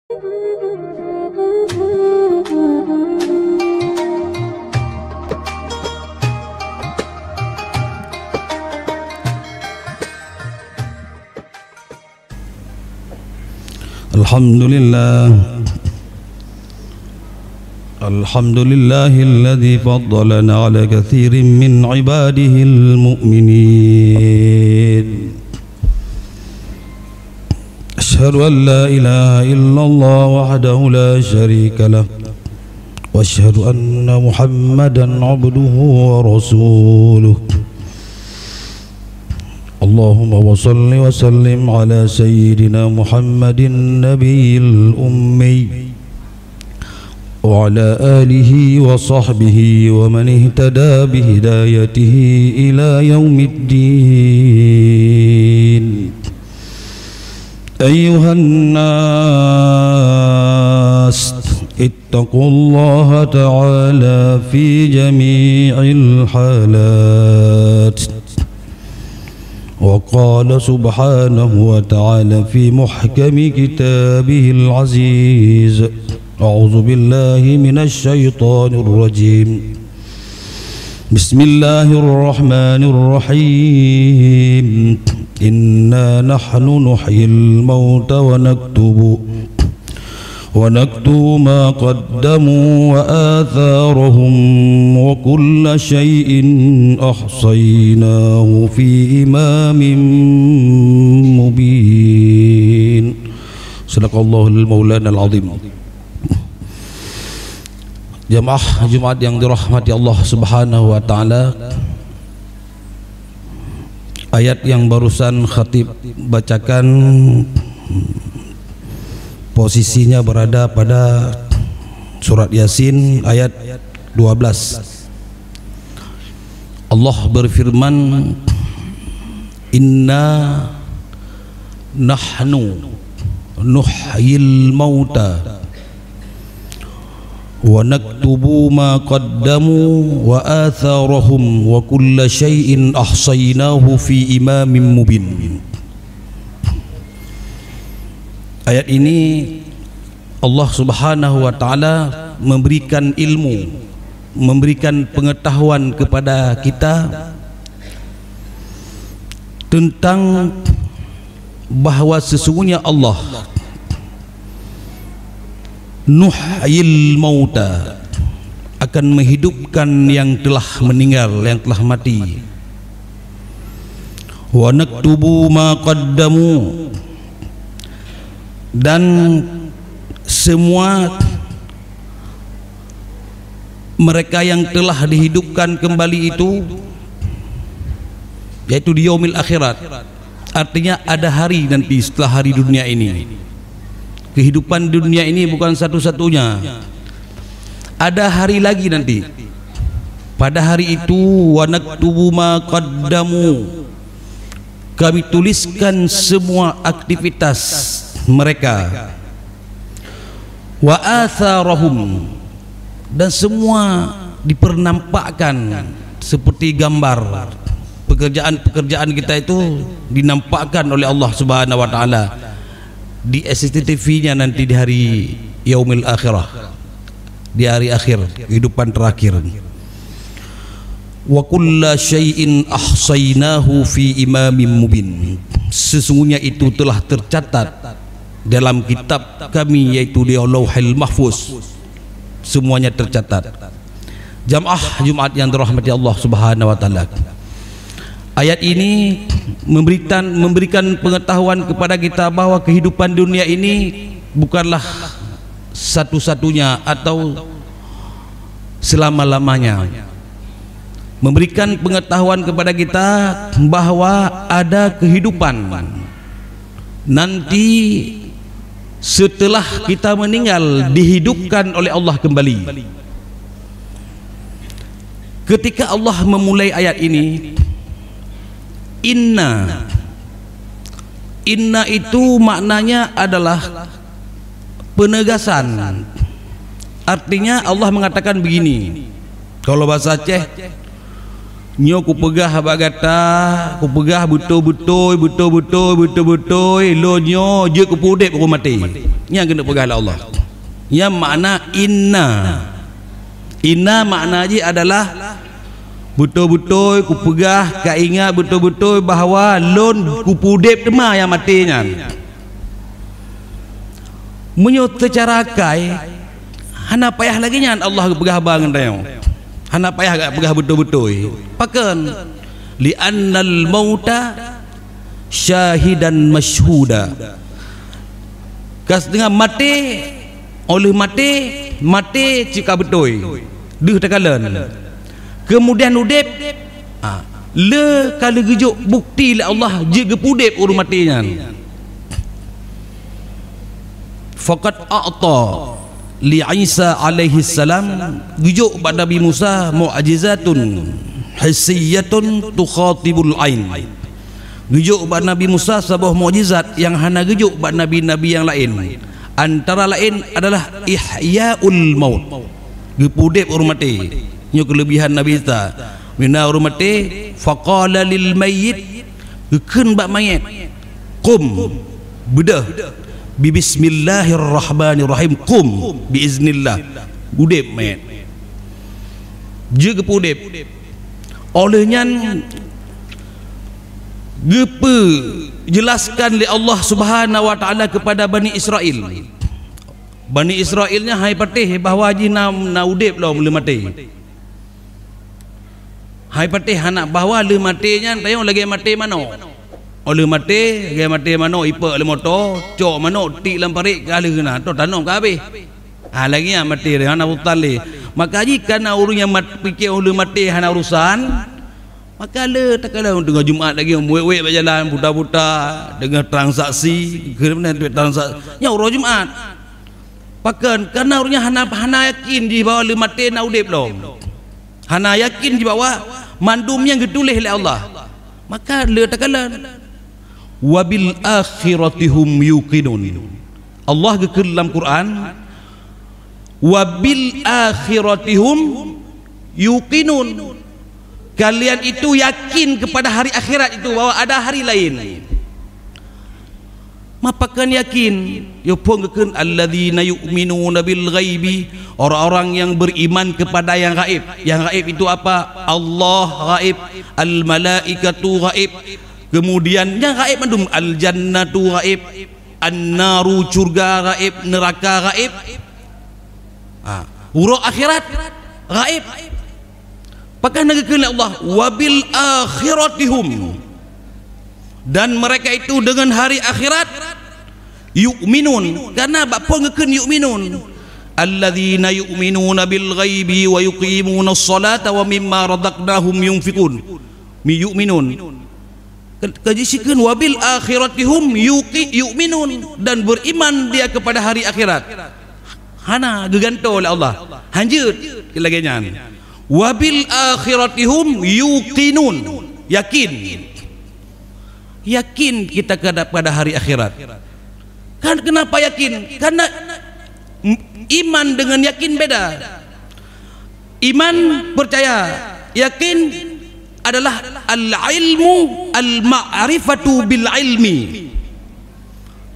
Alhamdulillahilladzi faddalana ala katsirin min ibadihil mu'minin. Asyhadu an la ilaha illallah wahdahu la syarika lah wa asyhadu anna Muhammadan abduhu wa rasuluh. Allahumma wa salli wa sallim ala sayyidina Muhammadin nabiyil ummi wa ala alihi wa sahbihi wa man ihtada bihidayatihi ila yaumiddin. Ayyuhan nas ittaqullaha ta'ala fi jami'il halat. وقال سبحانه وتعالى في محكم كتابه العزيز أعوذ بالله من الشيطان الرجيم بسم الله الرحمن الرحيم إنا نحن نحيي الموت ونكتب ما قدموا وآثارهم وكل شيء أحصيناه في إمام مبين. صدق الله المولانا العظيم. Jamaah Jumat yang dirahmati Allah Subhanahu wa taala, ayat yang barusan khatib bacakan posisinya berada pada surat Yasin ayat 12. Allah berfirman, Inna nahnu nuhyil mauta wa naktubu ma qaddamu wa atharahum wa kulla syai'in ahsaynahu fi imamin mubin. Ayat ini Allah Subhanahu wa taala memberikan ilmu, memberikan pengetahuan kepada kita tentang bahawa sesungguhnya Allah nuhyil mauta, akan menghidupkan yang telah meninggal, yang telah mati. Wa naktubu ma qaddamu, dan semua mereka yang telah dihidupkan kembali itu, yaitu di yaumil akhirat, artinya ada hari nanti setelah hari dunia ini. Kehidupan dunia ini bukan satu-satunya, ada hari lagi nanti. Pada hari itu wa naktubu ma qaddamu, kami tuliskan semua aktivitas mereka, wa atharahum, dan semua dipernampakkan seperti gambar. Pekerjaan-pekerjaan kita itu dinampakkan oleh Allah Subhanahu wa taala di SCTV-nya nanti di hari yaumil akhirah, di hari akhir, kehidupan terakhir. Wa kulla syai'in ahsaynahu fi imamin mubin, sesungguhnya itu telah tercatat dalam kitab kami, yaitu di Lauhul Mahfuz. Semuanya tercatat. Jamaah Jumat yang dirahmati Allah Subhanahu wa taala, ayat ini memberikan pengetahuan kepada kita bahwa kehidupan dunia ini bukanlah satu-satunya atau selama-lamanya. Memberikan pengetahuan kepada kita bahwa ada kehidupan nanti setelah kita meninggal, dihidupkan oleh Allah kembali. Ketika Allah memulai ayat ini, Inna itu maknanya adalah penegasan. Artinya Allah mengatakan begini, kalau bahasa Aceh, nyo ku pegah bagata, ku pegah betul-betul lo nyo je ku pudek ku mati. yang kena pegang Allah. Yang makna inna makna je adalah betul-betul ku pegah, ka ingat betul-betul bahawa lon ku pudip dema yang matinya. Menyo secara kai hana payah lagi nya Allah pegah bangan tayau. Hana payah gak pegah betul-betul. Pakan li annal mauta syahidan masyhuda. Kas dengan mati oleh mati cika betul. Deuh takalan. Kemudian udip le kala gejuk bukti la Allah je gepudip urus matinya. Faqad a'ta li Isa alaihi salam gejuk pada Nabi Musa mu'jizatun hissiyatun tukhatibul ain. Gejuk pada Nabi Musa sebuah mukjizat yang hana gejuk pada nabi-nabi yang lain. Antara lain adalah ihyaul maut. Gepudip urus mati. Nyo kelebihan Nabi Isa. Mina urus mati faqala lil mayyit gekeun bak mayit. Qum bedah bi bismillahirrahmanirrahim qum biiznillah. Udip mayit. Je gepudip. Olehnya gepe jelaskan oleh Allah Subhanahu wa taala kepada Bani Israel. Bani Israelnya hai patih bahawa haji na udip lah mula mati. Hai patih anak bahawa le matinya tayong lagi mati mano. Oleh mati, lagi mati mano ipa le motor, cok mano tik lamparik kali kena to tanong ka habis. Lagi yang mati dia anak hutan le. Maka jika na urang yang fikir oleh mati hana urusan, maka le tak kala tengah Jumaat lagi muek-muek berjalan buta-buta dengan transaksi kena duit transaksi nya urang Jumaat. Pakan karena orangnya hana yakin di bahawa le mati na udip lo. Hana yakin di bahawa mandumnya getulih oleh Allah. Maka le tak kala wabil akhiratihum yuqinun. Allah ke dalam Quran wabil akhiratihum yuqinun. Kalian itu yakin kepada hari akhirat itu bahwa ada hari lain. Mapakan yakin yo pongkeun alladzina yu'minuna bil ghaibi, orang-orang yang beriman kepada yang gaib. Yang gaib itu apa? Allah gaib, al malaikatu gaib. Kemudian yang gaib mandum al jannatu gaib, an-naru surga gaib, neraka gaib. Urang akhirat gaib. Pakai negeri Allah wabil akhiratihum, dan mereka itu dengan hari akhirat yu'minun. Karena bapa ngeken yu'minun alladzina yu'minuna bil ghaibi wa yuqimuna as-salata wa mimma razaqnahum yunfiqun. Yu'minun kajisikan wabil akhiratihum yu'minun, dan beriman dia kepada hari akhirat. Hana geganto oleh Allah hanjut kelaganya. Wabil akhiratihum yuqinun, yakin kita kepada hari akhirat. Kan kenapa yakin? Karena iman dengan yakin beda. Iman percaya, yakin adalah al-ilmu al-ma'rifatu bil ilmi.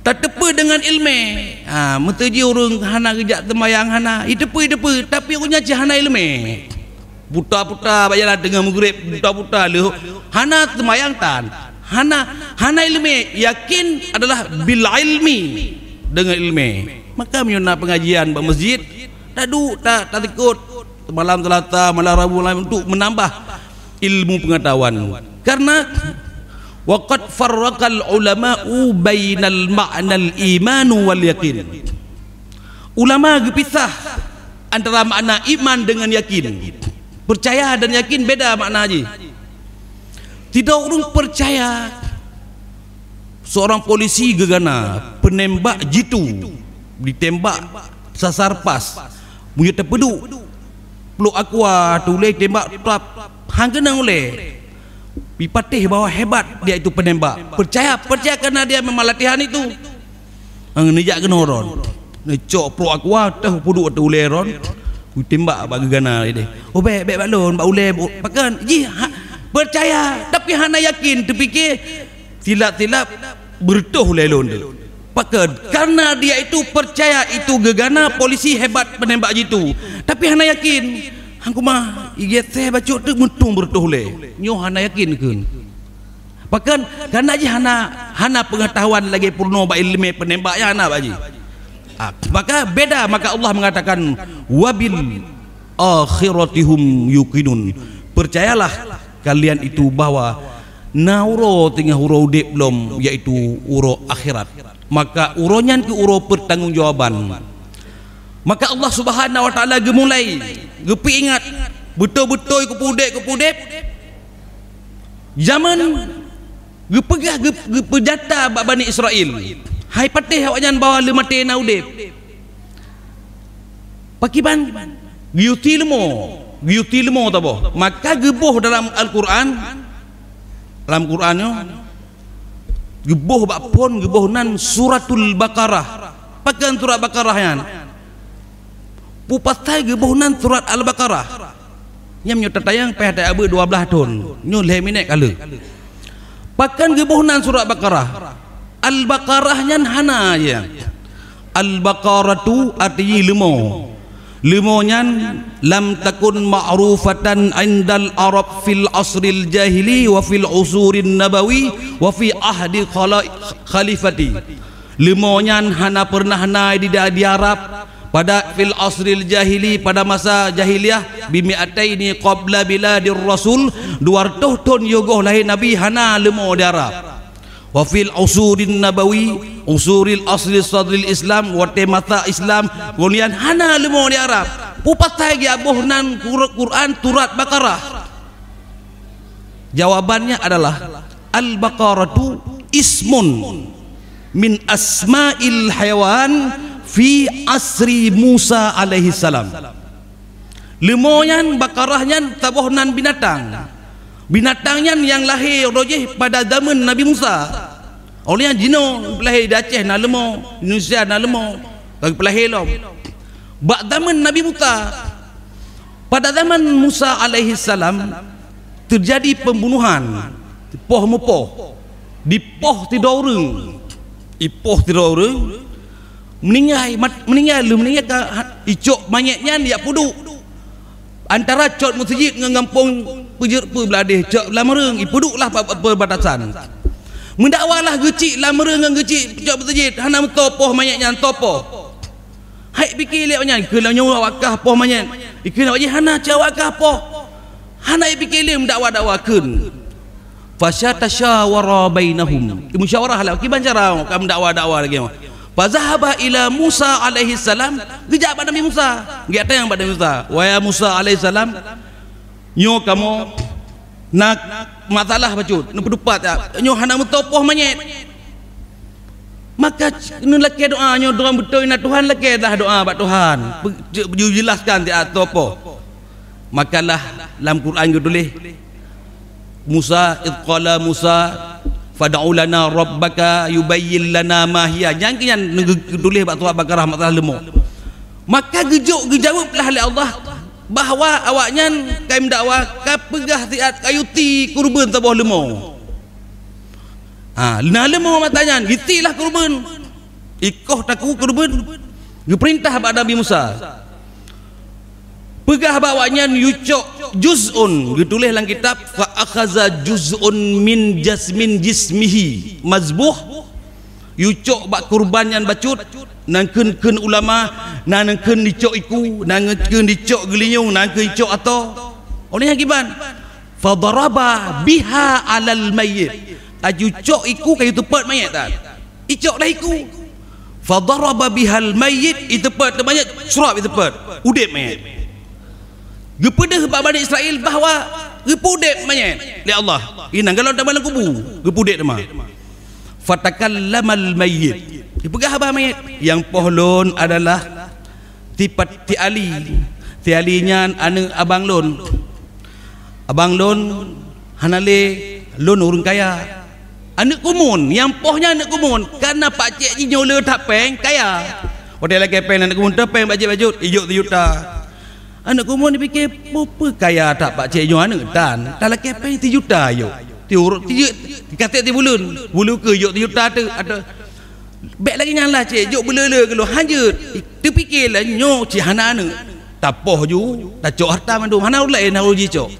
Tak dengan ilmu. Mutaji orang hana gejak temayang hana idepe tapi orangnya hana ilmu. Buta-buta bayalah dengan maghrib buta-buta le hana temayang tan hana ilmu. Yakin adalah bil ilmi, dengan ilmu. Maka menyuna pengajian di masjid tak ikut malam Selasa malam Rabu untuk menambah ilmu pengetahuan. Karena waqad farraqal ulama'u bainal ma'nal imanu wal yakin. Ulama berpisah antara makna iman dengan yakin. Percaya dan yakin beda makna aja. Tidak orang percaya seorang polisi gegana penembak jitu ditembak sasar pas punya terpeduk peluk aqua tuleh tembak trap hang kena oleh pipatih bahawa hebat dia itu penembak. Percaya kerana dia memang latihan itu. Hang nijak kena ron necok peluk aqua tah peduk tu oleh ron tembak bagi gana dia. Oh baik balon bak ulai pakan ji percaya tapi hana yakin terfikir silap-silap bertuh lelon dia. Pakai karena dia itu percaya itu gegana polisi hebat penembak jitu. Tapi hana yakin, hangku mah iget saya baca tu muntung bertuh le. Nyo hana yakin kun. Pakai karena aja hana pengetahuan lagi purno ba ilmu penembaknya hana baji. Maka beda, maka Allah mengatakan wabil akhiratihum yuqinun. Percayalah kalian itu bahwa nauro tinggal uro dek belum, yaitu uro akhirat. Maka uronya ke uro pertanggungjawaban. Maka Allah Subhanahu wa taala gemulai gepi ingat betul-betul kepudek zaman gepegah gepejata Bani Israel. Hai patih awaknya bawa lemate na udep. Pakiban giuti lemo tabo. Maka geboh dalam Al-Qur'an, dalam Qur'annya geboh bakpon geboh nan suratul Baqarah. Pakan surat Baqarah yan. Pupatai geboh nan surat Al-Baqarah. Yang menyo tatayang peh abe 12 tahun. Nyo le minek kala. Pakan geboh nan surat Baqarah. Al-Baqarah nyan hana ya. Al-Baqarah tu artinya limo nyan lam takun ma'rufatan indal Arab fil asril jahili wa fil usurin nabawi wa fi ahdi khalifati. Limo nyan hana pernah naik di Arab pada fil asril jahili, pada masa jahiliyah bimi'ataini qabla biladir rasul 200 tahun yogoh lahir nabi hana limo di Arab. Wa fil usurin nabawi usuril asli sadril Islam wa temata Islam kemudian hana lemo di Arab pupatai gi abohnan Quran surat Baqarah. Jawabannya adalah Al-Baqaratu ismun min asma'il hayawan fi asri Musa alaihi salam. Lemonyan Baqarahnya tabohnan binatangnya yang lahir rojih pada zaman Nabi Musa. Olehnya jino lahir di Aceh na lemo, Indonesia na lemo, bagi pelahir lom. Bak zaman Nabi Musa, pada zaman Musa alaihi salam terjadi pembunuhan poh mepoh di poh tidur orang meninggal icok mayatnya dia puduk antara cot masjid dengan kampung pujur beladih cok lamereng ipuduklah perbatasan mendakwalah gecik lamereng dengan gecik cok masjid hana topoh mayatnya topoh hai fikir liatnya kalau nyawa wakah poh mayat ikena wajih hana cawakah poh hana fikir liat mendakwa-dakwakeun fasyatasawara bainahum musyawarahlah kiban cara kam dakwa-dakwa lagi fazahaba ila Musa alaihi salam gejak pada Nabi Musa giat yang pada Musa wa ya Musa alaihi salam nyo kamu nak masalah bacut nu pedupat nyo hana metopoh manyet maka nu laki doa nyo doa betul na Tuhan laki dah doa bak Tuhan jelaskan dia topoh makalah dalam Quran tulis Musa idqala Musa fad'u lana rabbaka yubayyin lana ma hiya jangan tulis bak surat Baqarah masalah lemo maka gejawablah oleh Allah bahawa awaknya kaim dakwah kapegah tiat kayuti kurban tabah lemo nah lemo matanya gitilah kurban ikoh taku kurban diperintah pada Nabi Musa pegah bawanya yucok juz'un ditulis dalam kitab fa akhaza juz'un min jismihi mazbuh yucok bak kurban yang bacut nangkeun ulama nangkeun dicok iku nangkeun dicok gelinyung nangkeun dicok atau olehnya giban fa daraba biha alal mayyit ajucok iku kayu tepat mayat tak icok dah iku fa daraba bihal mayyit itepat mayat surap itepat udip mayat gepedah Bani Israel bahawa gepudek mayat li Allah inang kalau dalam kubu gepudek demah fatakallamal mayyit dipegah abah mayat yang pohlon adalah tipat ti alinya anu abang lon hanale lon urang kaya anak kumun yang pohnya anak kumun karena pak cik ni nyola tak peng kaya hotel lagi peng anak kumun tak peng baju ijuk 3 juta anak kumun dipikir apa kaya tak pak cik nyola anak dan tak lagi peng 3 juta yuk tiurut dikata ti bulu ke yuk 3 juta tu ada Baik lagi nyala cik, jok belele ke lu hajut. Terfikirlah nyo cik hana ne. Tapoh ju, tak cok harta mandum. Hana ulai na uji cok.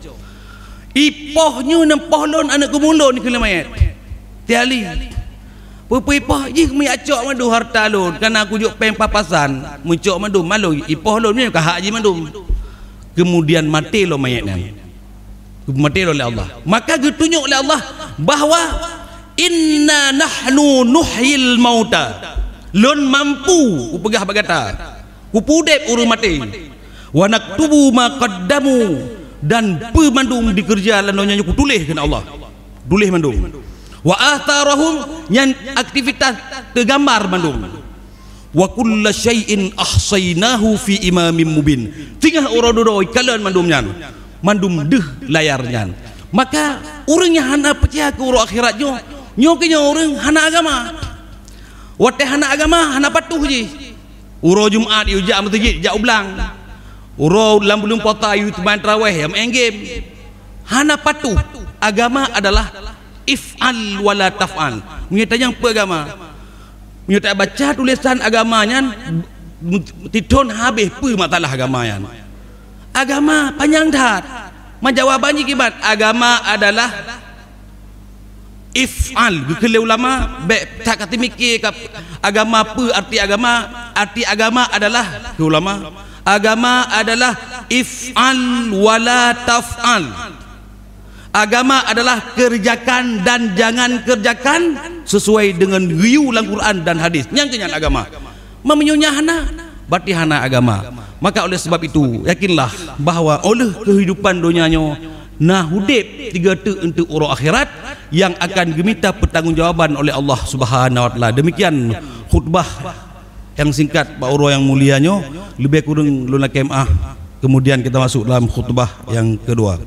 Ipoh nyo nempoh lon anak kumulon ke mayat. Tiali. Ipoh ji mi acok mandu harta lon. Karena aku jok peng papasan, muncok mandum malu ipoh lon ni kahak ji mandum. Kemudian mati lo mayat ni. Mati oleh Allah. Maka ditunjuk oleh Allah bahawa inna nahnu nuhyil mauta. Lon mampu ku pegah bagata. Ku pudep urang mati. Wa naktubu ma qaddamu, dan pemandung dikerja lanonnya ku tulis kena Allah. Tulis mandung. Wa atharahum, yang aktivitas tergambar mandung. Wa kullu syai'in ahsaynahu fi imamin mubin. Tinggal urang dodoi kalian mandum nyan. Mandum deh layarnya. Maka orangnya hana percaya ke urang akhirat nyo. Nyo ke orang hana agama. Wate hana agama, hana patuh je. Uro Jumaat yu jak masjid, jak ublang. Uro lambulung kota yu main tarawih, main game. Hana patuh. Agama adalah if'al wala taf'al. Menyata yang apa agama? Menyata baca tulisan agamanya tidon habis apa masalah agamanya. Agama panjang dah. Menjawabannya kibat. Agama adalah if'al. Kalau ulama tak kata mikir agama apa arti agama adalah ke ulama. Agama adalah if'al wala taf'al. Agama adalah kerjakan dan jangan kerjakan sesuai dengan riu dalam Quran dan hadis. Yang kenyan agama. Memenyunya hana, berarti hana agama. Maka oleh sebab itu yakinlah bahawa oleh kehidupan dunianya nah hudib tiga tu untuk urang akhirat yang akan diminta pertanggungjawaban oleh Allah Subhanahu wa taala. Demikian khutbah yang singkat Pak Uro yang mulianya, lebih kurang luna kemah. Kemudian kita masuk dalam khutbah yang kedua.